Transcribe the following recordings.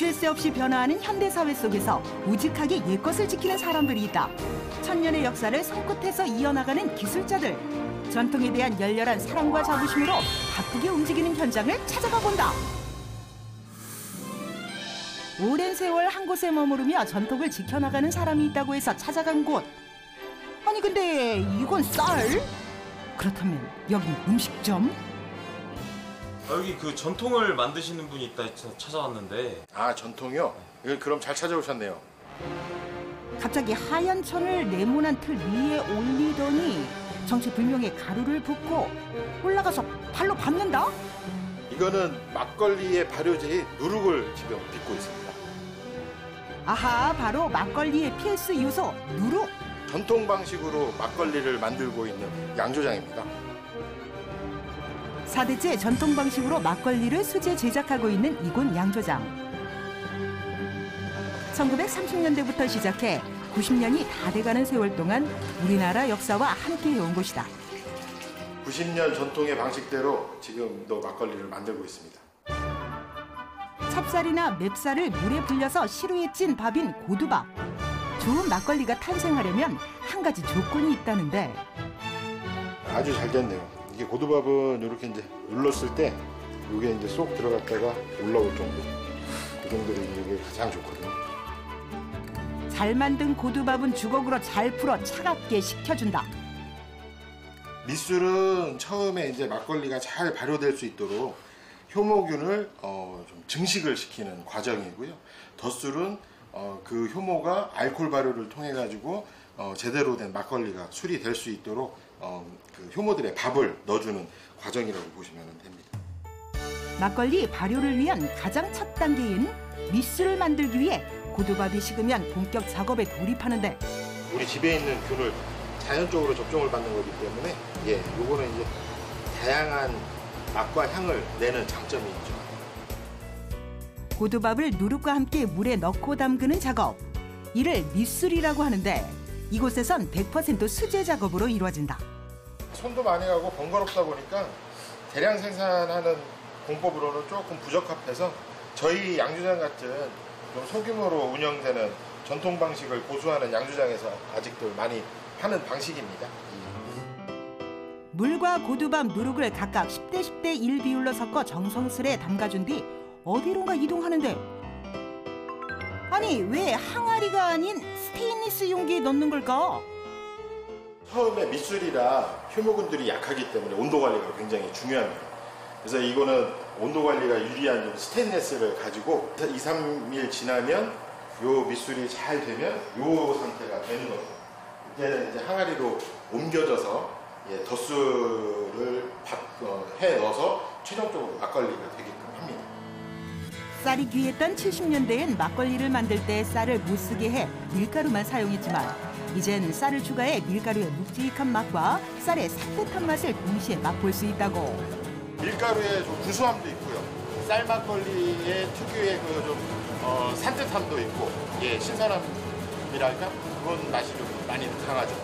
쉴 새 없이 변화하는 현대사회 속에서 우직하게 옛것을 지키는 사람들이 있다. 천년의 역사를 손끝에서 이어나가는 기술자들. 전통에 대한 열렬한 사랑과 자부심으로 바쁘게 움직이는 현장을 찾아가 본다. 오랜 세월 한 곳에 머무르며 전통을 지켜나가는 사람이 있다고 해서 찾아간 곳. 아니 근데 이건 쌀? 그렇다면 여긴 음식점? 여기 그 전통을 만드시는 분이 있다 해서 찾아왔는데. 아, 전통이요? 그럼 잘 찾아오셨네요. 갑자기 하얀 천을 네모난 틀 위에 올리더니 정체불명의 가루를 붓고 올라가서 발로 밟는다? 이거는 막걸리의 발효제인 누룩을 지금 빚고 있습니다. 아하, 바로 막걸리의 필수 요소 누룩. 전통 방식으로 막걸리를 만들고 있는 양조장입니다. 4대째 전통 방식으로 막걸리를 수제 제작하고 있는 이곳 양조장. 1930년대부터 시작해 90년이 다 돼가는 세월 동안 우리나라 역사와 함께 해온 곳이다. 90년 전통의 방식대로 지금도 막걸리를 만들고 있습니다. 찹쌀이나 맵쌀을 물에 불려서 시루에 찐 밥인 고두밥. 좋은 막걸리가 탄생하려면 한 가지 조건이 있다는데. 아주 잘 됐네요. 이게 고두밥은 이렇게 이제 눌렀을 때 이게 이제 쏙 들어갔다가 올라올 정도. 그 정도로 이게 가장 좋거든요. 잘 만든 고두밥은 주걱으로 잘 풀어 차갑게 식혀준다. 밑술은 처음에 이제 막걸리가 잘 발효될 수 있도록 효모균을 좀 증식을 시키는 과정이고요. 덧술은 그 효모가 알코올 발효를 통해 가지고 제대로 된 막걸리가 술이 될 수 있도록 그 효모들의 밥을 넣어주는 과정이라고 보시면 됩니다. 막걸리 발효를 위한 가장 첫 단계인 밑술을 만들기 위해 고두밥이 식으면 본격 작업에 돌입하는데. 우리 집에 있는 균을 자연적으로 접종을 받는 거기 때문에 요거는 이제 다양한 맛과 향을 내는 장점이 있죠. 고두밥을 누룩과 함께 물에 넣고 담그는 작업. 이를 밑술이라고 하는데 이곳에선 100% 수제 작업으로 이루어진다. 손도 많이 가고 번거롭다 보니까 대량 생산하는 공법으로는 조금 부적합해서 저희 양조장 같은 좀 소규모로 운영되는 전통 방식을 고수하는 양조장에서 아직도 많이 하는 방식입니다. 물과 고두밥 누룩을 각각 10대 10대 1 비율로 섞어 정성스레 담가준 뒤 어디론가 이동하는데. 아니 왜 항아리가 아닌 스테인리스 용기에 넣는 걸까? 처음에 밑술이라 효모균들이 약하기 때문에 온도 관리가 굉장히 중요합니다. 그래서 이거는 온도 관리가 유리한 스테인리스를 가지고 2, 3일 지나면 요 밑술이 잘 되면 요 상태가 되는 거죠. 이때는 이제 항아리로 옮겨져서 덧술을 해 넣어서 최종적으로 막걸리가 되게끔 합니다. 쌀이 귀했던 70년대엔 막걸리를 만들 때 쌀을 못 쓰게 해 밀가루만 사용했지만 이젠 쌀을 추가해 밀가루의 묵직한 맛과 쌀의 산뜻한 맛을 동시에 맛볼 수 있다고. 밀가루의 좀 구수함도 있고요. 쌀 막걸리의 특유의 그 좀 산뜻함도 있고, 신선함이랄까 그런 맛이 좀 많이 강하죠.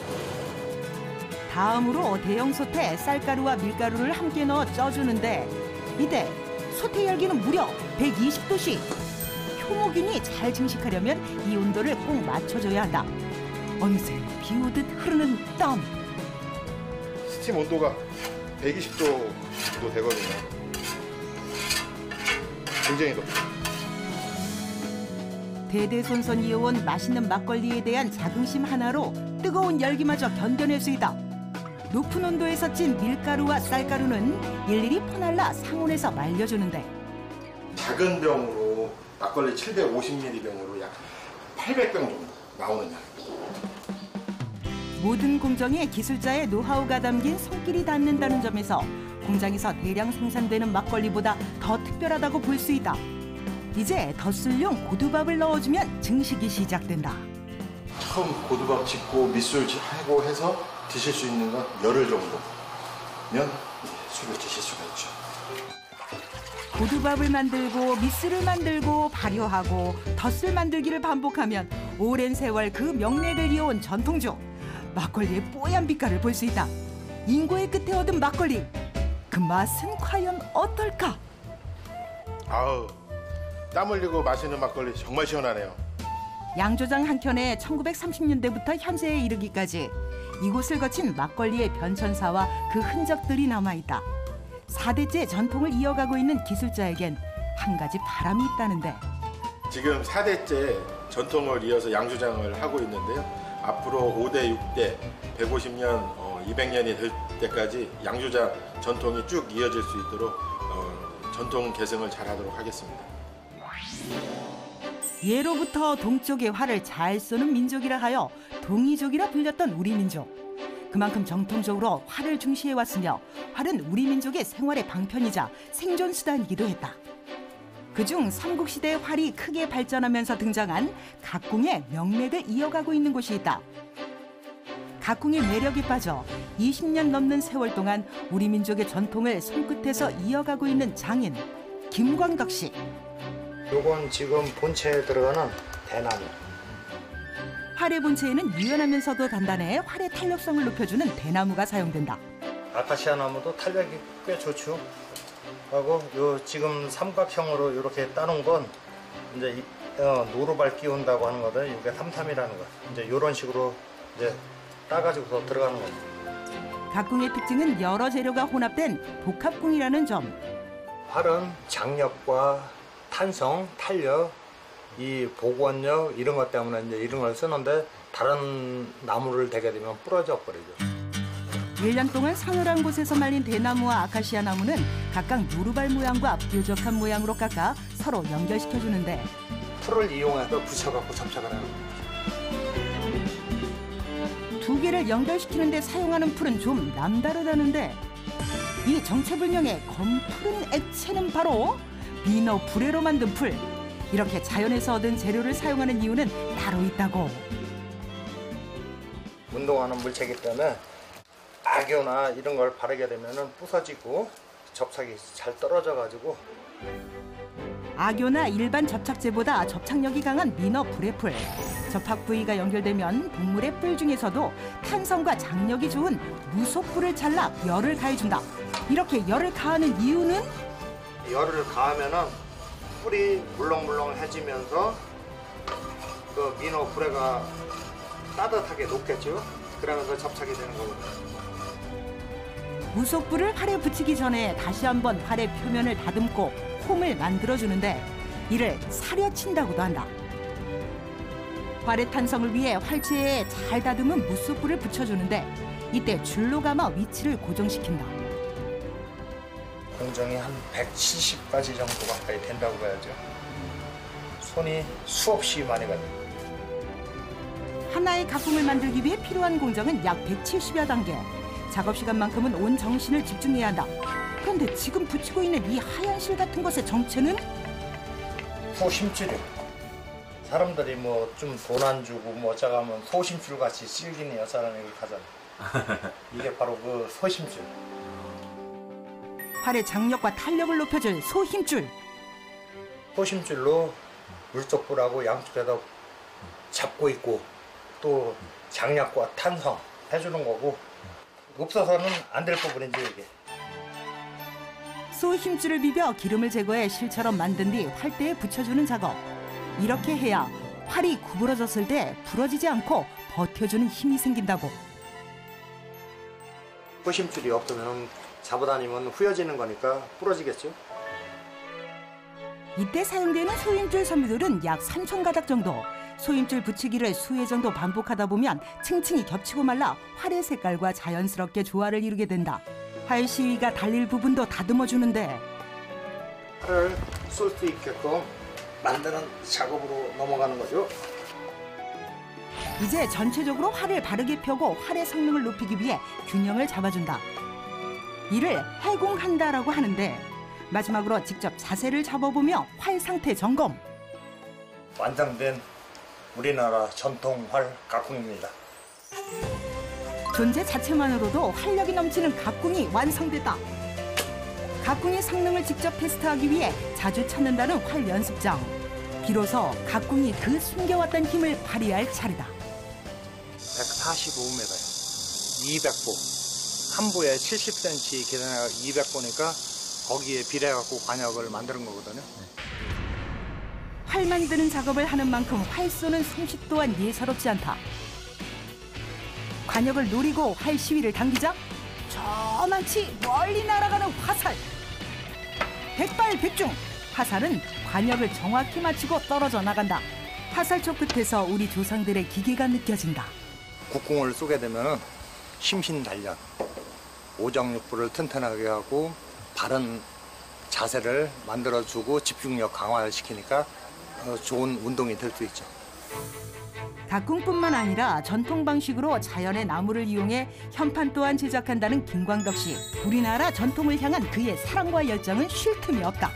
다음으로 대형 솥에 쌀가루와 밀가루를 함께 넣어 쪄주는데 이때 솥의 열기는 무려 120도씨. 효모균이 잘 증식하려면 이 온도를 꼭 맞춰줘야 한다. 어느새 비오듯 흐르는 땀. 스팀 온도가 120도 정도 되거든요. 굉장히 덥죠. 대대손손 이어온 맛있는 막걸리에 대한 자긍심 하나로 뜨거운 열기마저 견뎌낼 수 있다. 높은 온도에서 찐 밀가루와 쌀가루는 일일이 퍼날라 상온에서 말려주는데. 작은 병으로 막걸리 750ml 병으로 약 800병 정도 나오는 양입니다. 모든 공정에 기술자의 노하우가 담긴 손길이 닿는다는 점에서 공장에서 대량 생산되는 막걸리보다 더 특별하다고 볼 수 있다. 이제 덧술용 고두밥을 넣어주면 증식이 시작된다. 처음 고두밥 짓고 밑술 하고 해서 드실 수 있는 건 열흘 정도면 술을 드실 수가 있죠. 고두밥을 만들고 밑술을 만들고 발효하고 덧술 만들기를 반복하면 오랜 세월 그 명맥을 이어온 전통주. 막걸리의 뽀얀 빛깔을 볼 수 있다. 인고의 끝에 얻은 막걸리. 그 맛은 과연 어떨까? 아우, 땀 흘리고 마시는 막걸리 정말 시원하네요. 양조장 한켠에 1930년대부터 현재에 이르기까지 이곳을 거친 막걸리의 변천사와 그 흔적들이 남아있다. 4대째 전통을 이어가고 있는 기술자에겐 한 가지 바람이 있다는데. 지금 4대째 전통을 이어서 양조장을 하고 있는데요. 앞으로 5대, 6대, 150년, 200년이 될 때까지 양조장 전통이 쭉 이어질 수 있도록 전통 계승을 잘하도록 하겠습니다. 예로부터 동쪽의 활을 잘 쏘는 민족이라 하여 동이족이라 불렸던 우리 민족. 그만큼 정통적으로 활을 중시해왔으며 활은 우리 민족의 생활의 방편이자 생존 수단이기도 했다. 그중 삼국시대의 활이 크게 발전하면서 등장한 각궁의 명맥을 이어가고 있는 곳이 있다. 각궁의 매력에 빠져 20년 넘는 세월 동안 우리 민족의 전통을 손끝에서 이어가고 있는 장인 김광덕 씨. 요건 지금 본체에 들어가는 대나무. 활의 본체에는 유연하면서도 단단해 활의 탄력성을 높여주는 대나무가 사용된다. 아카시아 나무도 탄력이 꽤 좋죠. 하고 요 지금 삼각형으로 이렇게 따놓은 건 이제 노루발 끼운다고 하는 거든. 이게 삼탐이라는 거. 이제 요런 식으로 이제 따가지고서 들어가는 거죠. 각궁의 특징은 여러 재료가 혼합된 복합궁이라는 점. 활은 장력과 탄성, 탄력, 이 복원력 이런 것 때문에 이제 이런 걸 쓰는데 다른 나무를 대게 되면 부러져 버리죠. 1년 동안 서늘한 곳에서 말린 대나무와 아카시아 나무는 각각 누르발 모양과 뾰족한 모양으로 깎아 서로 연결시켜주는데 풀을 이용해서 붙여갖고 접착을 하는 거예요. 두 개를 연결시키는데 사용하는 풀은 좀 남다르다는데 이 정체불명의 검푸른 액체는 바로 비너 불에로 만든 풀. 이렇게 자연에서 얻은 재료를 사용하는 이유는 따로 있다고. 운동하는 물체이기 때문에 악효나 이런 걸 바르게 되면 부서지고 접착이 잘 떨어져가지고. 악효나 일반 접착제보다 접착력이 강한 미너 불의 풀. 접합 부위가 연결되면 동물의 뿔 중에서도 탄성과 장력이 좋은 무속불을 잘라 열을 가해준다. 이렇게 열을 가하는 이유는? 열을 가하면은 뿔이 물렁물렁해지면서 그 민어 불에가 따뜻하게 녹겠죠. 그러면서 접착이 되는 거거든요. 무속불을 활에 붙이기 전에 다시 한번 활의 표면을 다듬고 홈을 만들어주는데 이를 사려친다고도 한다. 활의 탄성을 위해 활체에 잘 다듬은 무속불을 붙여주는데 이때 줄로 감아 위치를 고정시킨다. 공정이 한 170가지 정도 가까이 된다고 봐야죠. 손이 수없이 많이 가요. 하나의 각궁을 만들기 위해 필요한 공정은 약 170여 단계. 작업 시간만큼은 온 정신을 집중해야 한다. 그런데 지금 붙이고 있는 이 하얀 실 같은 것의 정체는? 소심줄이요. 사람들이 뭐 좀 돈 안 주고 뭐 어쩌가면 소심줄 같이 실기는 여사라는 얘기 하잖아요. 이게 바로 그 소심줄. 활의 장력과 탄력을 높여줄 소힘줄. 소심줄로 물속불하고 양쪽에다 잡고 있고 또 장력과 탄성 해주는 거고 없어서는 안 될 부분이지 이게. 소힘줄을 비벼 기름을 제거해 실처럼 만든 뒤 활대에 붙여주는 작업. 이렇게 해야 활이 구부러졌을 때 부러지지 않고 버텨주는 힘이 생긴다고. 소심줄이 없으면 잡아다니면 휘어지는 거니까 부러지겠죠. 이때 사용되는 소힘줄 섬유들은 약 3,000가닥 정도. 소힘줄 붙이기를 수회 정도 반복하다 보면 층층이 겹치고 말라 활의 색깔과 자연스럽게 조화를 이루게 된다. 활 시위가 달릴 부분도 다듬어주는데 활을 쏠 수 있게끔 만드는 작업으로 넘어가는 거죠. 이제 전체적으로 활을 바르게 펴고 활의 성능을 높이기 위해 균형을 잡아준다. 이를 해궁한다라고 하는데 마지막으로 직접 자세를 잡아보며 활 상태 점검. 완성된 우리나라 전통 활 각궁입니다. 존재 자체만으로도 활력이 넘치는 각궁이 완성됐다. 각궁의 성능을 직접 테스트하기 위해 자주 찾는다는 활 연습장. 비로소 각궁이 그 숨겨왔던 힘을 발휘할 차례다. 145m요. 200보. 한 부에 70cm 계산해서 200보니까 거기에 비례해갖고 관역을 만드는 거거든요. 활 만드는 작업을 하는 만큼 활 쏘는 솜씨 또한 예사롭지 않다. 관역을 노리고 활 시위를 당기자 저만치 멀리 날아가는 화살. 백발백중, 화살은 관역을 정확히 맞추고 떨어져 나간다. 화살초 끝에서 우리 조상들의 기계가 느껴진다. 국궁을 쏘게 되면 심신단련, 오장육부를 튼튼하게 하고 바른 자세를 만들어주고 집중력 강화를 시키니까 좋은 운동이 될 수 있죠. 각궁뿐만 아니라 전통 방식으로 자연의 나무를 이용해 현판 또한 제작한다는 김광덕 씨. 우리나라 전통을 향한 그의 사랑과 열정은 쉴 틈이 없다.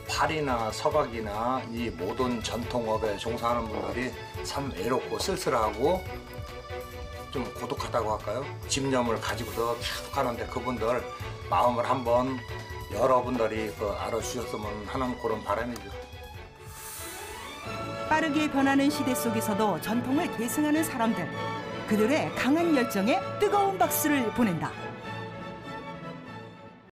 팔이나 서각이나 이 모든 전통업에 종사하는 분들이 참 외롭고 쓸쓸하고 좀 고독하다고 할까요? 집념을 가지고서 계속 하는데 그분들 마음을 한번 여러분들이 알아주셨으면 하는 그런 바람이죠. 빠르게 변하는 시대 속에서도 전통을 계승하는 사람들. 그들의 강한 열정에 뜨거운 박수를 보낸다.